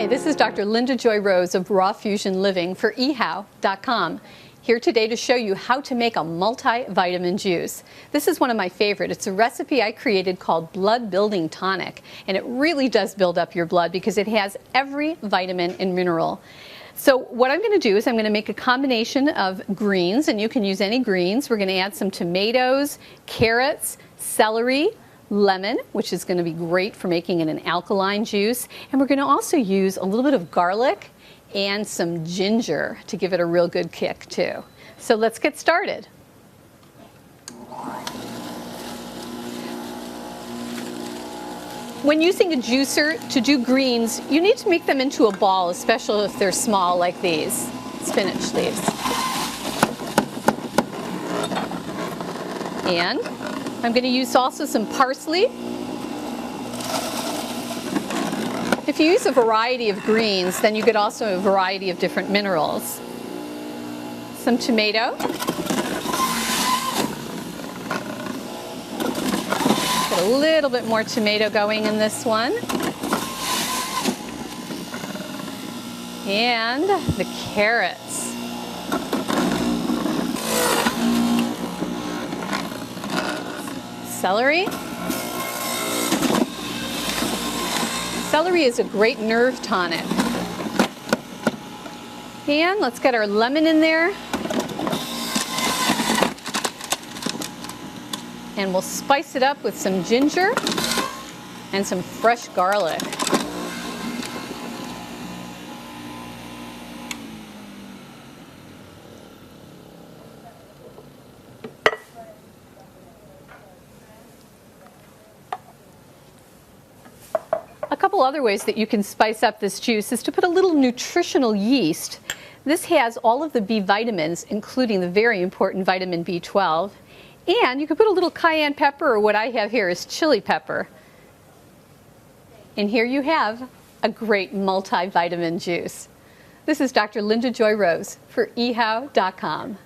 Hi, this is Dr. Linda Joy Rose of Raw Fusion Living for ehow.com. Here today to show you how to make a multivitamin juice. This is one of my favorite. It's a recipe I created called Blood Building Tonic, and it really does build up your blood because it has every vitamin and mineral. So what I'm going to do is I'm going to make a combination of greens, and you can use any greens. We're going to add some tomatoes, carrots, celery, lemon, which is going to be great for making it an alkaline juice, and we're going to also use a little bit of garlic and some ginger to give it a real good kick too. So let's get started. When using a juicer to do greens, you need to make them into a ball, especially if they're small like these spinach leaves. And I'm going to use also some parsley. If you use a variety of greens, then you get also a variety of different minerals. Some tomato. Get a little bit more tomato going in this one. And the carrots. Celery. Celery is a great nerve tonic. And let's get our lemon in there. And we'll spice it up with some ginger and some fresh garlic. A couple other ways that you can spice up this juice is to put a little nutritional yeast. This has all of the B vitamins, including the very important vitamin B12. And you can put a little cayenne pepper, or what I have here is chili pepper. And here you have a great multivitamin juice. This is Dr. Linda Joy Rose for ehow.com.